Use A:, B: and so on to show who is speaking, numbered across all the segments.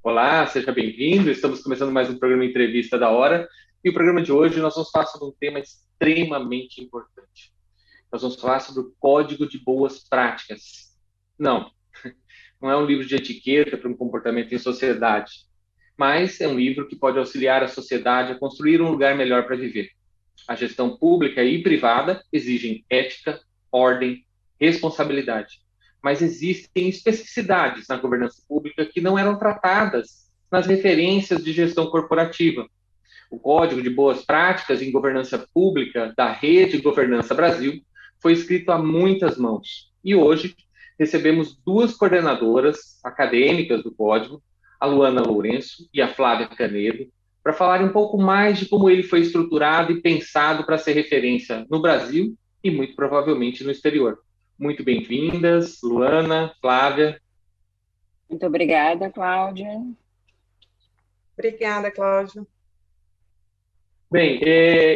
A: Olá, seja bem-vindo. Estamos começando mais um programa Entrevista da Hora. E o programa de hoje nós vamos falar sobre um tema extremamente importante. Nós vamos falar sobre o Código de Boas Práticas. Não, não é um livro de etiqueta para um comportamento em sociedade, mas é um livro que pode auxiliar a sociedade a construir um lugar melhor para viver. A gestão pública e privada exigem ética, ordem, responsabilidade. Mas existem especificidades na governança pública que não eram tratadas nas referências de gestão corporativa. O Código de Boas Práticas em Governança Pública da Rede Governança Brasil foi escrito a muitas mãos. E hoje recebemos duas coordenadoras acadêmicas do Código, a Luana Lourenço e a Flávia Canedo, para falar um pouco mais de como ele foi estruturado e pensado para ser referência no Brasil e muito provavelmente no exterior. Muito bem-vindas, Luana, Flávia.
B: Muito obrigada, Cláudia.
C: Obrigada, Cláudia.
A: Bem,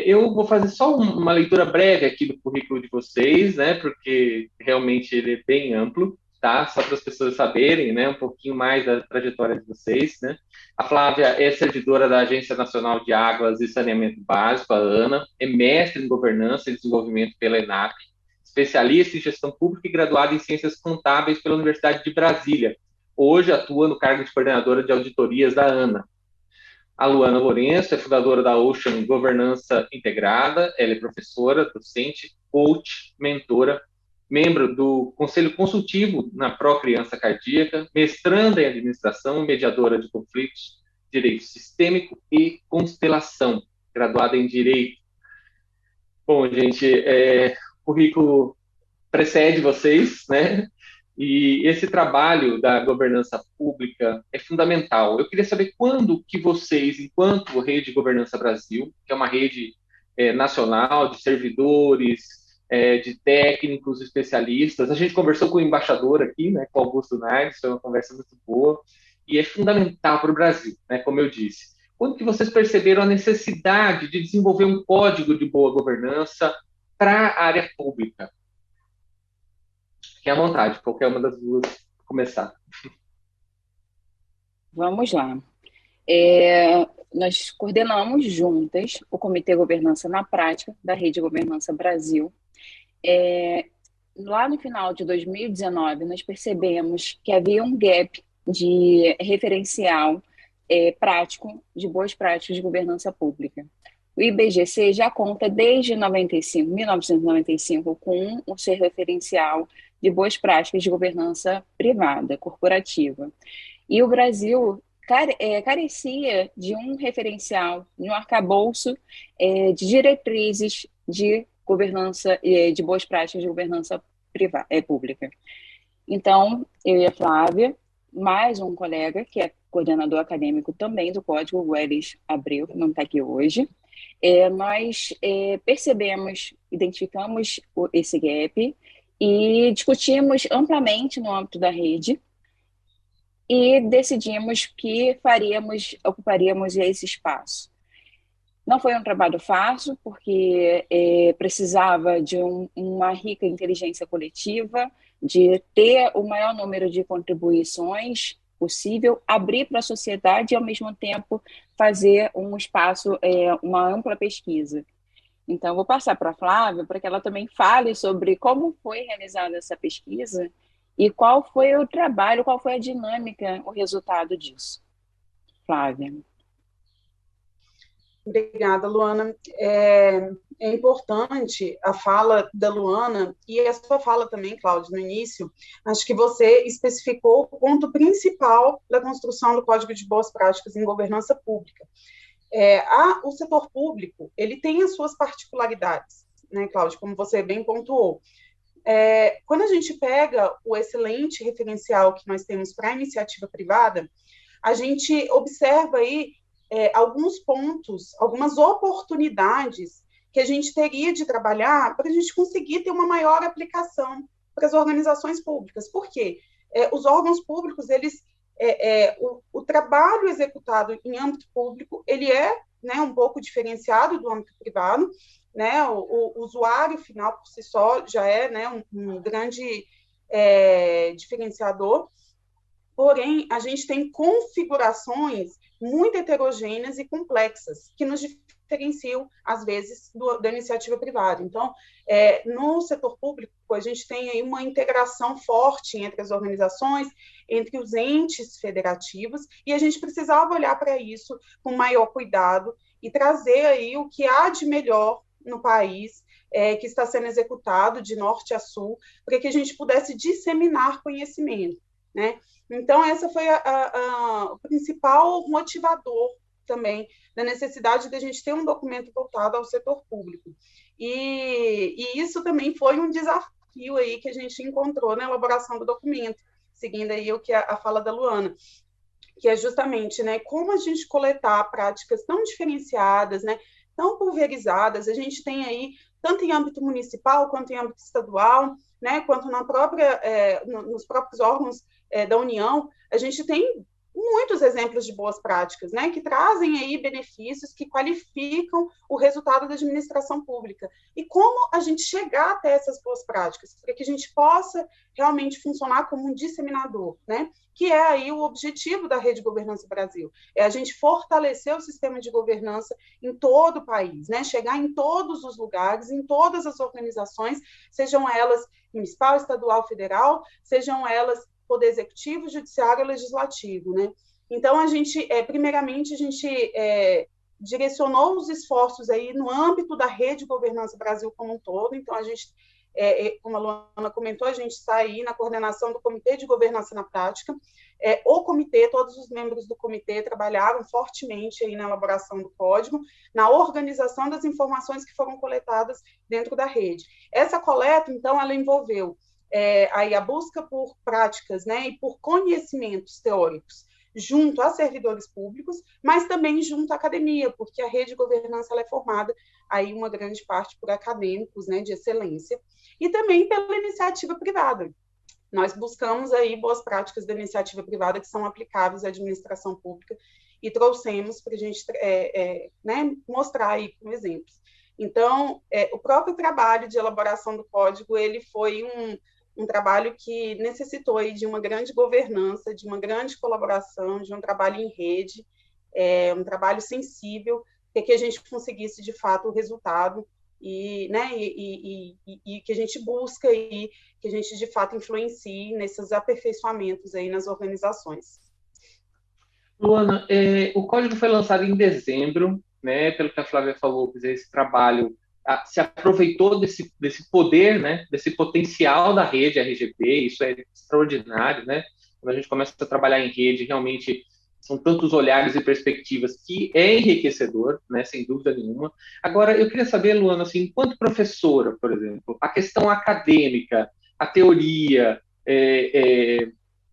A: eu vou fazer só uma leitura breve aqui do currículo de vocês, né? Porque realmente ele é bem amplo, tá? Só para as pessoas saberem, né? Um pouquinho mais da trajetória de vocês, né? A Flávia é servidora da Agência Nacional de Águas e Saneamento Básico, a ANA, é mestre em Governança e Desenvolvimento pela ENAP, especialista em Gestão Pública e graduada em Ciências Contábeis pela Universidade de Brasília. Hoje atua no cargo de coordenadora de auditorias da ANA. A Luana Lourenço é fundadora da Ocean Governança Integrada, ela é professora, docente, coach, mentora, membro do Conselho Consultivo na Pró Criança Cardíaca, mestranda em administração, mediadora de conflitos, direito sistêmico e constelação, graduada em direito. Bom, gente, o currículo precede vocês, né? E esse trabalho da governança pública é fundamental. Eu queria saber quando que vocês, enquanto Rede Governança Brasil, que é uma rede nacional de servidores, de técnicos, especialistas, a gente conversou com o embaixador aqui, né, com o Augusto Nardes, foi uma conversa muito boa, e é fundamental para o Brasil, né, como eu disse. Quando que vocês perceberam a necessidade de desenvolver um código de boa governança para a área pública? Fiquem à vontade, qualquer uma das duas começar.
B: Vamos lá. Nós coordenamos juntas o Comitê Governança na Prática da Rede Governança Brasil. Lá no final de 2019, nós percebemos que havia um gap de referencial prático de boas práticas de governança pública. O IBGC já conta desde 1995, com o seu referencial de boas práticas de governança privada, corporativa. E o Brasil carecia de um referencial, de um arcabouço de diretrizes de governança, de boas práticas de governança pública. Então, eu e a Flávia, mais um colega, que é coordenador acadêmico também do Código, o Welles Abreu, que não está aqui hoje, nós percebemos, identificamos esse gap e discutimos amplamente no âmbito da rede e decidimos que ocuparíamos esse espaço. Não foi um trabalho fácil, porque precisava de uma rica inteligência coletiva, de ter o maior número de contribuições possível, abrir para a sociedade e, ao mesmo tempo, fazer um espaço, uma ampla pesquisa. Então, vou passar para a Flávia para que ela também fale sobre como foi realizada essa pesquisa e qual foi o trabalho, qual foi a dinâmica, o resultado disso. Flávia.
C: Obrigada, Luana. É importante a fala da Luana e a sua fala também, Cláudia, no início. Acho que você especificou o ponto principal da construção do Código de Boas Práticas em Governança Pública. O setor público, ele tem as suas particularidades, né, Cláudia, como você bem pontuou. Quando a gente pega o excelente referencial que nós temos para a iniciativa privada, a gente observa aí alguns pontos, algumas oportunidades que a gente teria de trabalhar para a gente conseguir ter uma maior aplicação para as organizações públicas. Por quê? Os órgãos públicos, o trabalho executado em âmbito público, ele é, né, um pouco diferenciado do âmbito privado, né? O usuário final, por si só, já é, né, um grande diferenciador. porém, a gente tem configurações muito heterogêneas e complexas, que nos diferenciam, às vezes, da iniciativa privada. Então, no setor público, a gente tem aí uma integração forte entre as organizações, entre os entes federativos, e a gente precisava olhar para isso com maior cuidado e trazer aí o que há de melhor no país, que está sendo executado de norte a sul, para que a gente pudesse disseminar conhecimento, né? Então, essa foi o principal motivador também da necessidade de a gente ter um documento voltado ao setor público. E isso também foi um desafio aí que a gente encontrou na elaboração do documento, seguindo aí o que a fala da Luana, que é justamente, né, como a gente coletar práticas tão diferenciadas, né, tão pulverizadas. A gente tem aí, tanto em âmbito municipal quanto em âmbito estadual, né, quanto nos próprios órgãos da União, a gente tem muitos exemplos de boas práticas, né, que trazem aí benefícios, que qualificam o resultado da administração pública. E como a gente chegar até essas boas práticas, para que a gente possa realmente funcionar como um disseminador, né, que é aí o objetivo da Rede Governança Brasil, é a gente fortalecer o sistema de governança em todo o país, né, chegar em todos os lugares, em todas as organizações, sejam elas municipal, estadual, federal, sejam elas Poder Executivo, Judiciário e Legislativo, né? Então, primeiramente, a gente direcionou os esforços aí no âmbito da Rede Governança Brasil como um todo. Então, a gente, como a Luana comentou, a gente está aí na coordenação do Comitê de Governança na Prática. O comitê, todos os membros do comitê trabalharam fortemente aí na elaboração do código, na organização das informações que foram coletadas dentro da rede. Essa coleta, então, ela envolveu aí a busca por práticas, né, e por conhecimentos teóricos junto a servidores públicos, mas também junto à academia, porque a rede de governança ela é formada aí uma grande parte por acadêmicos, né, de excelência, e também pela iniciativa privada. Nós buscamos aí boas práticas da iniciativa privada que são aplicáveis à administração pública e trouxemos para a gente né, mostrar aí como exemplos. Então, o próprio trabalho de elaboração do código, ele foi um trabalho que necessitou aí de uma grande governança, de uma grande colaboração, de um trabalho em rede, um trabalho sensível, para que a gente conseguisse, de fato, o resultado né, e que a gente busca aí, que a gente, de fato, influencie nesses aperfeiçoamentos aí nas organizações.
A: Luana, o código foi lançado em dezembro, né, pelo que a Flávia falou, quer dizer, esse trabalho se aproveitou desse poder, né, desse potencial da rede RGP, isso é extraordinário, né? Quando a gente começa a trabalhar em rede, realmente são tantos olhares e perspectivas que é enriquecedor, né, sem dúvida nenhuma. Agora, eu queria saber, Luana, assim, enquanto professora, por exemplo, a questão acadêmica, a teoria,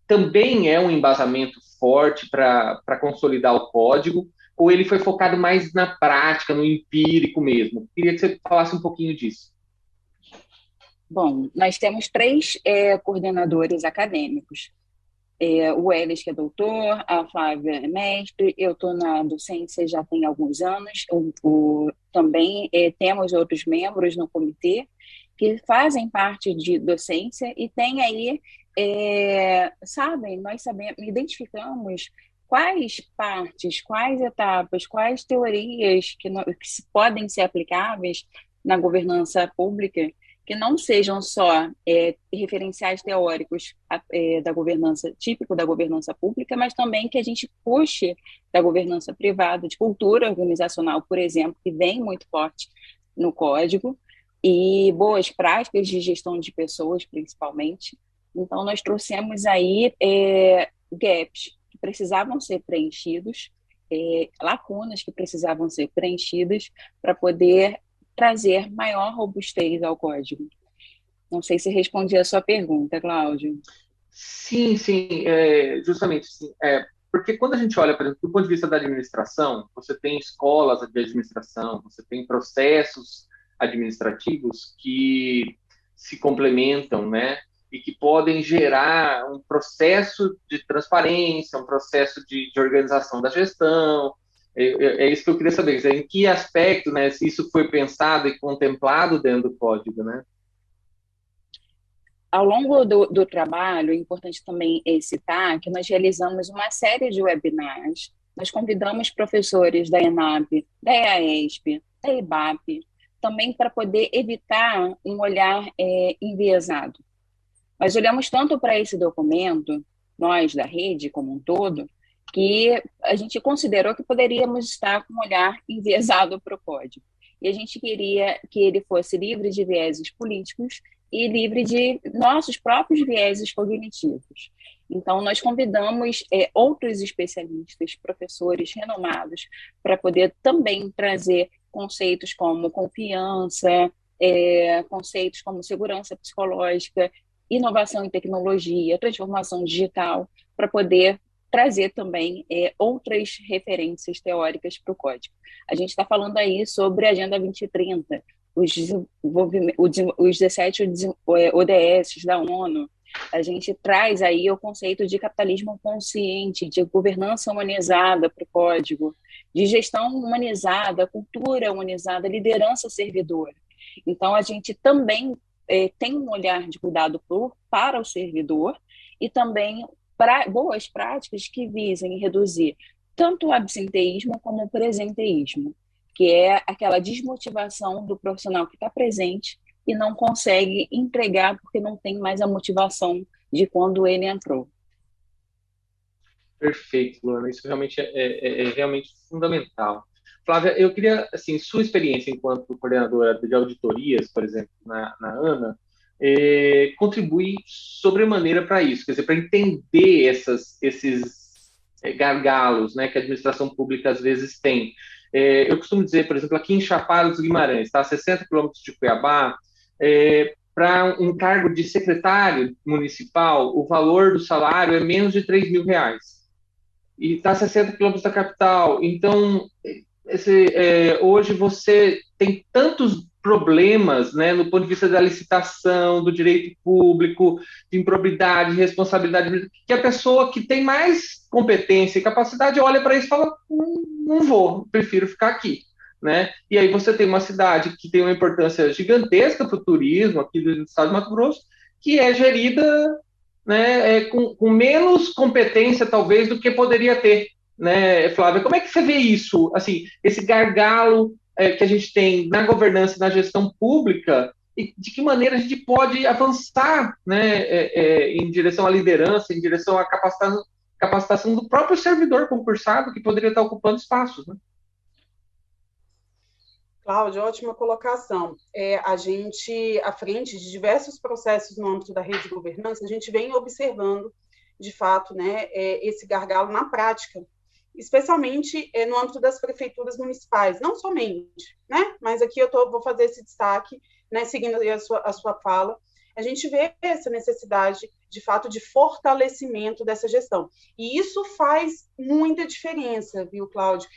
A: também é um embasamento forte para consolidar o código, ou ele foi focado mais na prática, no empírico mesmo? Queria que você falasse um pouquinho disso.
B: Bom, nós temos 3 coordenadores acadêmicos. O Elis, que é doutor, a Flávia é mestre, eu estou na docência já tem alguns anos, também temos outros membros no comitê que fazem parte de docência e tem aí, nós identificamos quais partes, quais etapas, quais teorias que podem ser aplicáveis na governança pública, que não sejam só referenciais teóricos da governança, típico da governança pública, mas também que a gente puxe da governança privada, de cultura organizacional, por exemplo, que vem muito forte no código, e boas práticas de gestão de pessoas, principalmente. Então, nós trouxemos aí gaps que precisavam ser preenchidos, lacunas que precisavam ser preenchidas para poder trazer maior robustez ao código. Não sei se respondi a sua pergunta, Cláudio.
A: Sim, justamente. Sim. Porque quando a gente olha, por exemplo, do ponto de vista da administração, você tem escolas de administração, você tem processos administrativos que se complementam, né? E que podem gerar um processo de transparência, um processo de organização da gestão. É isso que eu queria saber, dizer, em que aspecto, né, se isso foi pensado e contemplado dentro do código, né?
B: Ao longo do trabalho, é importante também citar que nós realizamos uma série de webinars. Nós convidamos professores da ENAP, da EAESP, da IBAP, também para poder evitar um olhar enviesado. Nós olhamos tanto para esse documento, nós da rede como um todo, que a gente considerou que poderíamos estar com um olhar enviesado para o código. E a gente queria que ele fosse livre de vieses políticos e livre de nossos próprios vieses cognitivos. Então, nós convidamos outros especialistas, professores renomados, para poder também trazer conceitos como confiança, conceitos como segurança psicológica, inovação em tecnologia, transformação digital, para poder trazer também outras referências teóricas para o código. A gente está falando aí sobre a Agenda 2030, os 17 ODS da ONU. A gente traz aí o conceito de capitalismo consciente, de governança humanizada para o código, de gestão humanizada, cultura humanizada, liderança servidora. Então, a gente também tem um olhar de cuidado para o servidor e também boas práticas que visem reduzir tanto o absenteísmo como o presenteísmo, que é aquela desmotivação do profissional que está presente e não consegue entregar porque não tem mais a motivação de quando ele entrou.
A: Perfeito, Luana. Isso realmente é realmente fundamental. Flávia, eu queria, assim, sua experiência enquanto coordenadora de auditorias, por exemplo, na ANA, contribui sobremaneira para isso, quer dizer, para entender esses gargalos, né, que a administração pública às vezes tem. Eu costumo dizer, por exemplo, aqui em Chapada dos Guimarães, tá, 60 quilômetros de Cuiabá, para um cargo de secretário municipal, o valor do salário é menos de R$3.000. E está a 60 quilômetros da capital. Então, hoje você tem tantos problemas, né, no ponto de vista da licitação, do direito público, de improbidade, responsabilidade, que a pessoa que tem mais competência e capacidade olha para isso e fala, não vou, prefiro ficar aqui. Né? E aí você tem uma cidade que tem uma importância gigantesca para o turismo aqui do estado de Mato Grosso, que é gerida, né, com menos competência, talvez, do que poderia ter. Né, Flávia, como é que você vê isso? Assim, esse gargalo que a gente tem na governança e na gestão pública, e de que maneira a gente pode avançar, né, em direção à liderança, em direção à capacitação do próprio servidor concursado, que poderia estar ocupando espaços, né?
C: Cláudia, ótima colocação. A gente, à frente de diversos processos no âmbito da rede de governança, a gente vem observando, de fato, né, esse gargalo na prática, especialmente no âmbito das prefeituras municipais, não somente, né, mas aqui eu vou fazer esse destaque, né, seguindo a sua fala. A gente vê essa necessidade, de fato, de fortalecimento dessa gestão. E isso faz muita diferença, viu, Cláudio?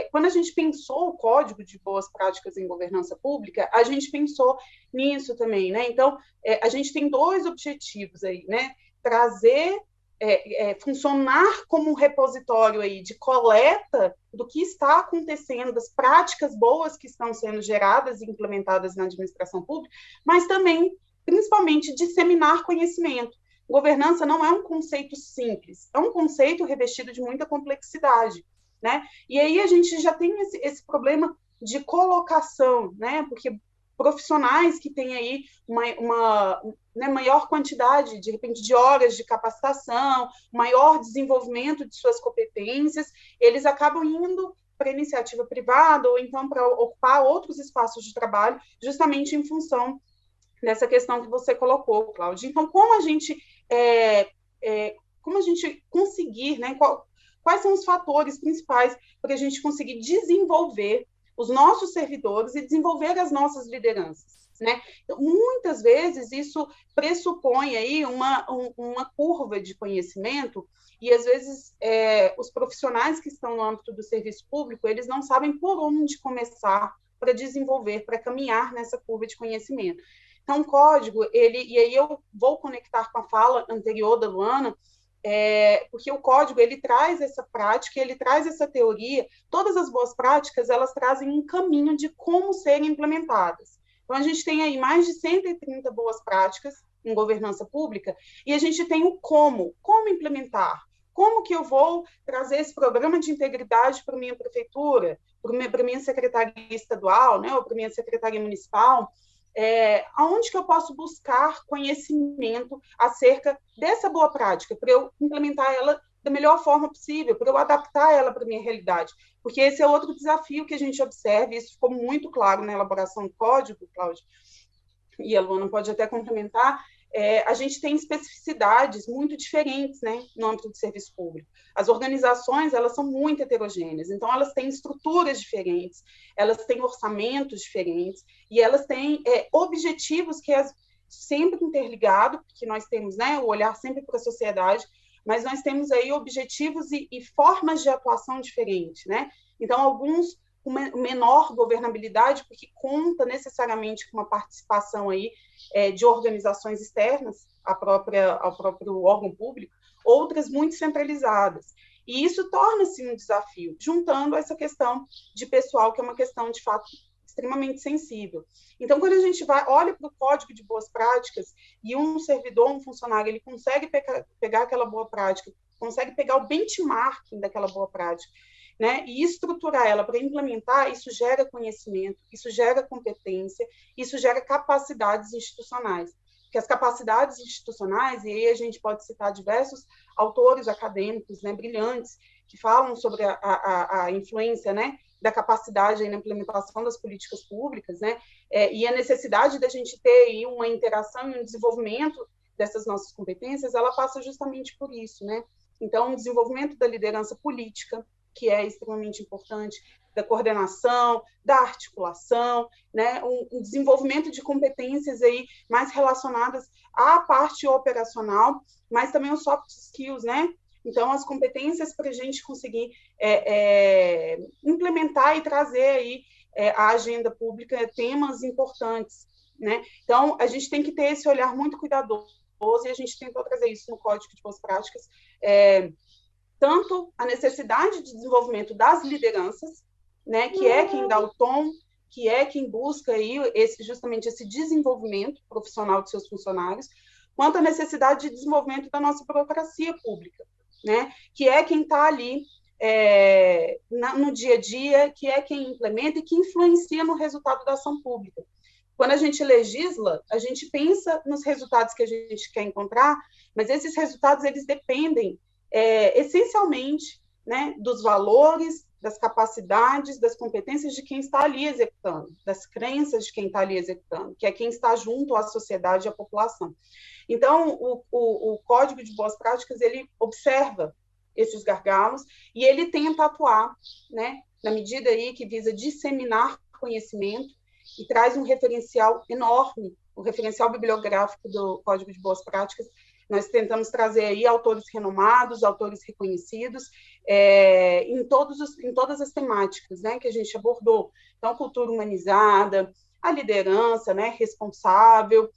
C: Quando a gente pensou o Código de Boas Práticas em Governança Pública, a gente pensou nisso também, né? Então, a gente tem dois objetivos aí, né? Trazer, funcionar como um repositório aí de coleta do que está acontecendo, das práticas boas que estão sendo geradas e implementadas na administração pública, mas também principalmente disseminar conhecimento. Governança não é um conceito simples, é um conceito revestido de muita complexidade, né? E aí a gente já tem esse problema de colocação, né? Porque profissionais que têm aí uma maior quantidade, de repente, de horas de capacitação, maior desenvolvimento de suas competências, eles acabam indo para a iniciativa privada ou então para ocupar outros espaços de trabalho, justamente em função dessa questão que você colocou, Cláudia. Então, como a gente conseguir, né, quais são os fatores principais para a gente conseguir desenvolver os nossos servidores e desenvolver as nossas lideranças, né? Então, muitas vezes isso pressupõe aí uma curva de conhecimento e, às vezes, os profissionais que estão no âmbito do serviço público, eles não sabem por onde começar para desenvolver, para caminhar nessa curva de conhecimento. Então, o código, e aí eu vou conectar com a fala anterior da Luana, porque o código, ele traz essa prática, ele traz essa teoria, todas as boas práticas, elas trazem um caminho de como serem implementadas. Então, a gente tem aí mais de 130 boas práticas, em governança pública, e a gente tem o como implementar. Como que eu vou trazer esse programa de integridade para a minha prefeitura, para a minha secretaria estadual, né, ou para a minha secretaria municipal? Aonde que eu posso buscar conhecimento acerca dessa boa prática, para eu implementar ela da melhor forma possível, para eu adaptar ela para a minha realidade? Porque esse é outro desafio que a gente observa, e isso ficou muito claro na elaboração do código, Cláudia, e a Luana pode até complementar. A gente tem especificidades muito diferentes, né, no âmbito do serviço público. As organizações, elas são muito heterogêneas, então elas têm estruturas diferentes, elas têm orçamentos diferentes, e elas têm objetivos que sempre interligados, porque nós temos, né, o olhar sempre para a sociedade, mas nós temos aí objetivos e formas de atuação diferentes, né? Então, alguns com menor governabilidade, porque conta necessariamente com uma participação aí de organizações externas ao próprio órgão público, outras muito centralizadas. E isso torna-se um desafio, juntando essa questão de pessoal, que é uma questão, de fato, extremamente sensível. Então, quando a gente olha para o código de boas práticas e um servidor, um funcionário, ele consegue pegar aquela boa prática, consegue pegar o benchmarking daquela boa prática, né, e estruturar ela para implementar, isso gera conhecimento, isso gera competência, isso gera capacidades institucionais. Porque as capacidades institucionais, e aí a gente pode citar diversos autores acadêmicos, né, brilhantes, que falam sobre a influência, né, da capacidade aí na implementação das políticas públicas, né, e a necessidade da gente ter aí uma interação e um desenvolvimento dessas nossas competências, ela passa justamente por isso, né? Então, o desenvolvimento da liderança política, que é extremamente importante, da coordenação, da articulação, né, um desenvolvimento de competências aí mais relacionadas à parte operacional, mas também os soft skills, né? Então, as competências para a gente conseguir implementar e trazer aí à agenda pública temas importantes, né? Então, a gente tem que ter esse olhar muito cuidadoso, e a gente tentou trazer isso no Código de Boas Práticas, tanto a necessidade de desenvolvimento das lideranças, né, que é quem dá o tom, que é quem busca aí justamente esse desenvolvimento profissional de seus funcionários, quanto a necessidade de desenvolvimento da nossa burocracia pública, né, que é quem está ali no dia a dia, que é quem implementa e que influencia no resultado da ação pública. Quando a gente legisla, a gente pensa nos resultados que a gente quer encontrar, mas esses resultados, eles dependem essencialmente, né, dos valores, das capacidades, das competências de quem está ali executando, das crenças de quem está ali executando, que é quem está junto à sociedade e à população. Então, o Código de Boas Práticas, ele observa esses gargalos e ele tenta atuar, né, na medida aí que visa disseminar conhecimento e traz um referencial enorme, o referencial bibliográfico do Código de Boas Práticas. Nós tentamos trazer aí autores renomados, autores reconhecidos, em todas as temáticas, né, que a gente abordou. Então, cultura humanizada, a liderança, né, responsável,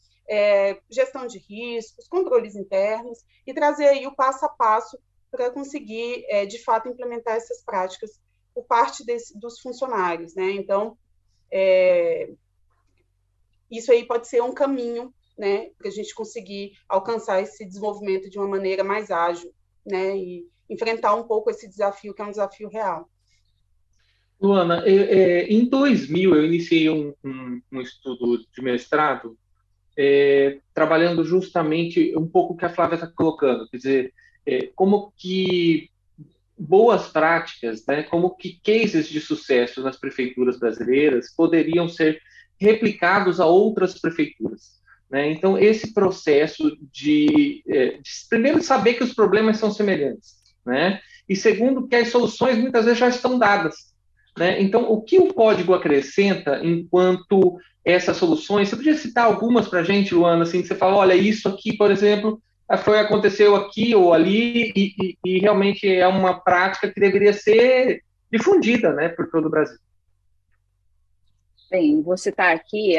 C: gestão de riscos, controles internos, e trazer aí o passo a passo para conseguir, de fato, implementar essas práticas por parte dos funcionários, né? Então, isso aí pode ser um caminho, né, para a gente conseguir alcançar esse desenvolvimento de uma maneira mais ágil, né, e enfrentar um pouco esse desafio, que é um desafio real.
A: Luana, em 2000 eu iniciei um estudo de mestrado trabalhando justamente um pouco o que a Flávia está colocando, quer dizer, como que boas práticas, né, como que cases de sucesso nas prefeituras brasileiras poderiam ser replicados a outras prefeituras. Né? Então, esse processo de primeiro, saber que os problemas são semelhantes, né? E segundo, que as soluções muitas vezes já estão dadas. Né? Então, o que o código acrescenta enquanto essas soluções? Você podia citar algumas para a gente, Luana, assim, que você fala, olha, isso aqui, por exemplo, aconteceu aqui ou ali, e realmente é uma prática que deveria ser difundida, né, por todo o Brasil.
B: Bem, vou citar aqui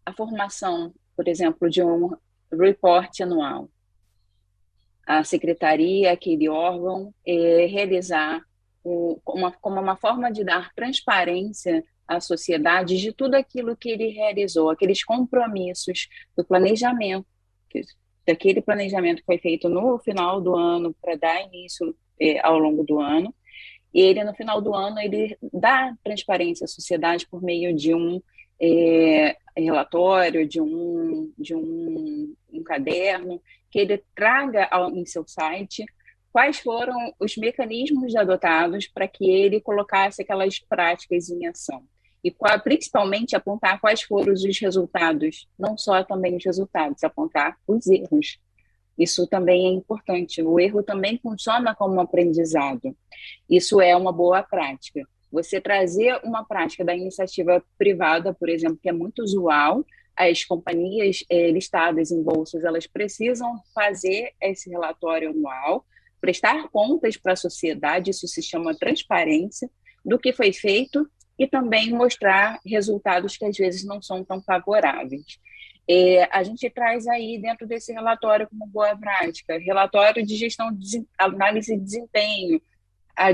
B: a formação, por exemplo, de um report anual. A secretaria, aquele órgão, realizar como uma forma de dar transparência à sociedade de tudo aquilo que ele realizou, aqueles compromissos do planejamento, daquele planejamento que foi feito no final do ano para dar início ao longo do ano. E ele, no final do ano, ele dá transparência à sociedade por meio de um relatório, de um caderno, que ele traga em seu site quais foram os mecanismos adotados para que ele colocasse aquelas práticas em ação. E principalmente apontar quais foram os resultados, não só também os resultados, apontar os erros. Isso também é importante. O erro também funciona como um aprendizado. Isso é uma boa prática. Você trazer uma prática da iniciativa privada, por exemplo, que é muito usual, as companhias listadas em bolsas, elas precisam fazer esse relatório anual, prestar contas para a sociedade, isso se chama transparência, do que foi feito e também mostrar resultados que às vezes não são tão favoráveis. A gente traz aí dentro desse relatório como boa prática, relatório de gestão, análise de desempenho,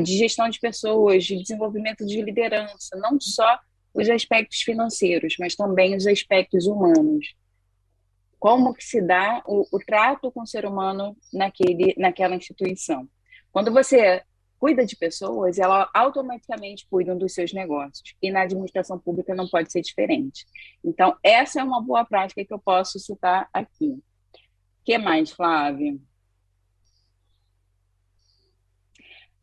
B: de gestão de pessoas, de desenvolvimento de liderança, não só os aspectos financeiros, mas também os aspectos humanos. Como que se dá o trato com o ser humano naquela instituição. Quando você cuida de pessoas, elas automaticamente cuidam dos seus negócios. E na administração pública não pode ser diferente. Então, essa é uma boa prática que eu posso citar aqui. O que mais, Flávio?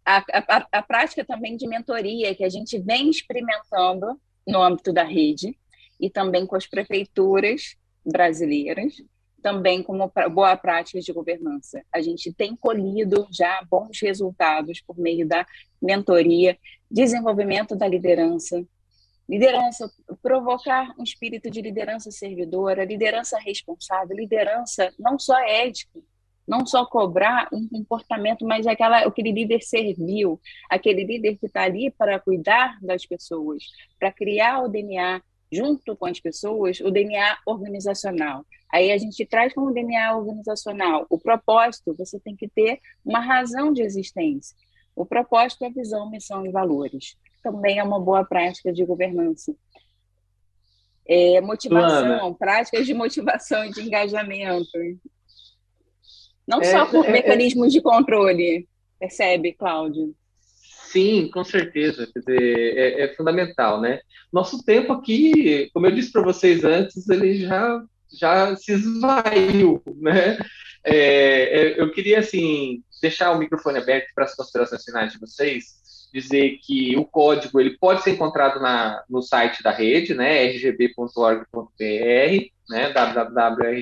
B: A prática também de mentoria, que a gente vem experimentando no âmbito da rede, e também com as prefeituras brasileiras, também como boa prática de governança. A gente tem colhido já bons resultados por meio da mentoria, desenvolvimento da liderança, provocar um espírito de liderança servidora, liderança responsável, liderança não só ética, não só cobrar um comportamento, mas aquele líder servil, aquele líder que está ali para cuidar das pessoas, para criar o DNA junto com as pessoas, o DNA organizacional. Aí a gente traz como DNA organizacional o propósito, você tem que ter uma razão de existência. O propósito é visão, missão e valores. Também é uma boa prática de governança. Motivação, práticas de motivação e de engajamento. Não só por mecanismos de controle, percebe, Cláudio?
A: Sim, com certeza. Quer dizer, é fundamental, né? Nosso tempo aqui, como eu disse para vocês antes, ele já se esvaiu, né? Eu queria, assim, deixar o microfone aberto para as considerações finais de vocês, dizer que o código ele pode ser encontrado no site da rede, né? rgb.org.br, né? www.rgb.org.br.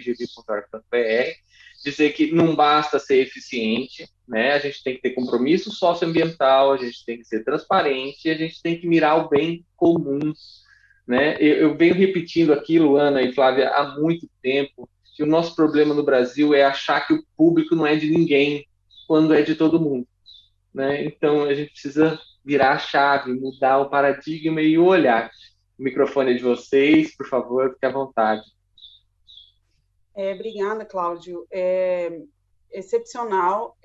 A: Dizer que não basta ser eficiente, né? A gente tem que ter compromisso socioambiental, a gente tem que ser transparente, a gente tem que mirar o bem comum, né? Eu venho repetindo aqui, Luana e Flávia, há muito tempo, que o nosso problema no Brasil é achar que o público não é de ninguém, quando é de todo mundo, né? Então, a gente precisa virar a chave, mudar o paradigma e o olhar. O microfone é de vocês, por favor, fique à vontade.
C: Obrigada, Cláudio. Excepcional.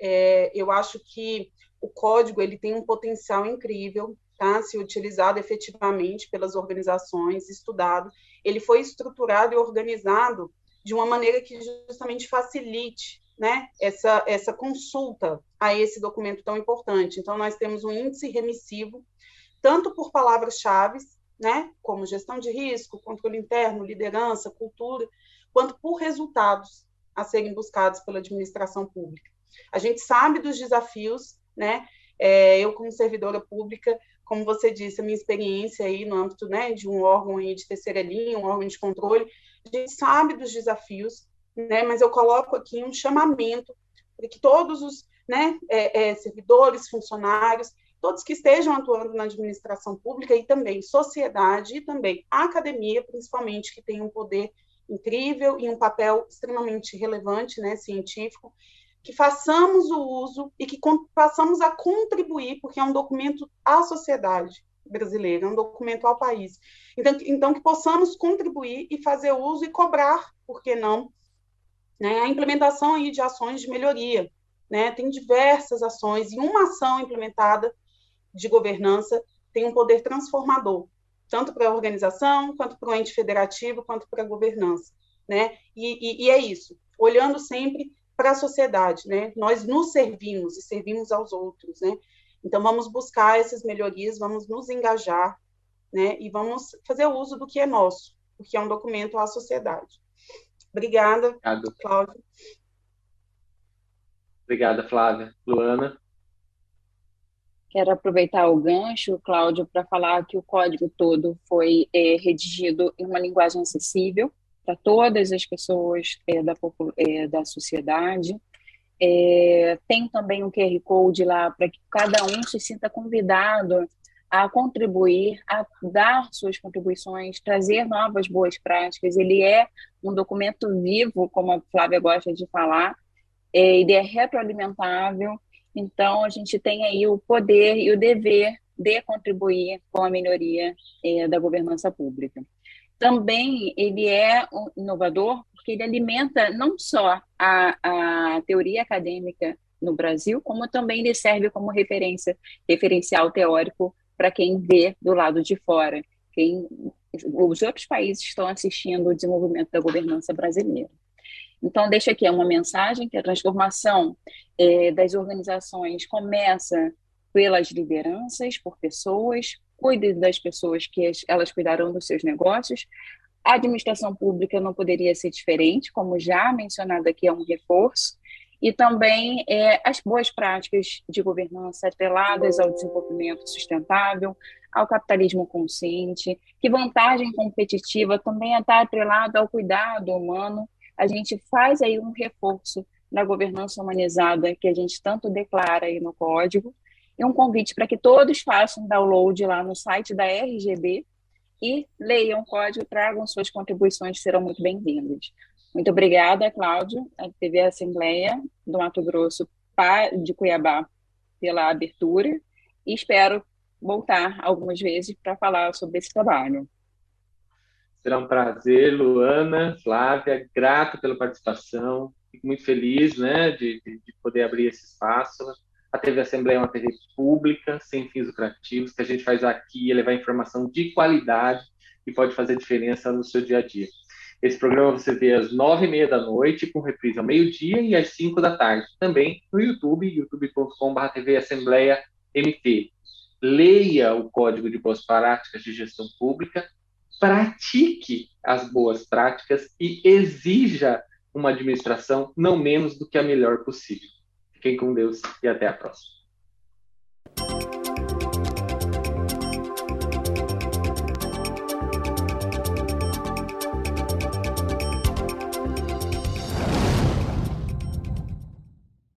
C: Eu acho que o código ele tem um potencial incrível, tá? Se utilizado efetivamente pelas organizações, estudado. Ele foi estruturado e organizado de uma maneira que justamente facilite, né, essa consulta a esse documento tão importante. Então, nós temos um índice remissivo, tanto por palavras-chave, né, como gestão de risco, controle interno, liderança, cultura, quanto por resultados a serem buscados pela administração pública. A gente sabe dos desafios, né? Eu, como servidora pública, como você disse, a minha experiência aí no âmbito, né, de um órgão aí de terceira linha, um órgão de controle, a gente sabe dos desafios, né? Mas eu coloco aqui um chamamento para que todos os, né, servidores, funcionários, todos que estejam atuando na administração pública e também sociedade e também a academia, principalmente, que tem um poder incrível e um papel extremamente relevante, né, científico, que façamos o uso e que passamos a contribuir, porque é um documento à sociedade brasileira, é um documento ao país. Então que possamos contribuir e fazer uso e cobrar, por que não, né, a implementação aí de ações de melhoria, né? Tem diversas ações e uma ação implementada de governança tem um poder transformador, tanto para a organização, quanto para o ente federativo, quanto para a governança, né? E é isso, olhando sempre para a sociedade, né? Nós nos servimos e servimos aos outros, né? Então, vamos buscar essas melhorias, vamos nos engajar, né? E vamos fazer uso do que é nosso, porque é um documento à sociedade. Obrigada,
A: Obrigado.
C: Cláudia.
A: Obrigada, Flávia. Luana?
B: Quero aproveitar o gancho, Cláudio, para falar que o código todo foi redigido em uma linguagem acessível para todas as pessoas da sociedade. Tem também um QR Code lá para que cada um se sinta convidado a contribuir, a dar suas contribuições, trazer novas boas práticas. Ele é um documento vivo, como a Flávia gosta de falar, ele é retroalimentável, então a gente tem aí o poder e o dever de contribuir com a melhoria da governança pública. Também ele é inovador porque ele alimenta não só a teoria acadêmica no Brasil, como também ele serve como referencial teórico para quem vê do lado de fora, os outros países estão assistindo o desenvolvimento da governança brasileira. Então, deixa aqui uma mensagem que a transformação das organizações começa pelas lideranças, por pessoas, cuide das pessoas que elas cuidarão dos seus negócios. A administração pública não poderia ser diferente, como já mencionado aqui, é um reforço, e também as boas práticas de governança atreladas ao desenvolvimento sustentável, ao capitalismo consciente, que vantagem competitiva também está atrelada ao cuidado humano. A gente faz aí um reforço na governança humanizada que a gente tanto declara aí no código, e um convite para que todos façam download lá no site da RGB e leiam o código, tragam suas contribuições, serão muito bem-vindas. Muito obrigada, Cláudio, a TV Assembleia do Mato Grosso de Cuiabá pela abertura, e espero voltar algumas vezes para falar sobre esse trabalho.
A: Será um prazer, Luana, Flávia, grato pela participação, fico muito feliz, né, de poder abrir esse espaço. A TV Assembleia é uma TV pública, sem fins lucrativos, que a gente faz aqui é levar informação de qualidade e pode fazer diferença no seu dia a dia. Esse programa você vê às 9h30 da noite, com reprise ao meio-dia e às 5 da tarde. Também no YouTube, youtube.com/TV Assembleia MT. Leia o Código de Boas Práticas de Gestão Pública, pratique as boas práticas e exija uma administração não menos do que a melhor possível. Fiquem com Deus e até a próxima.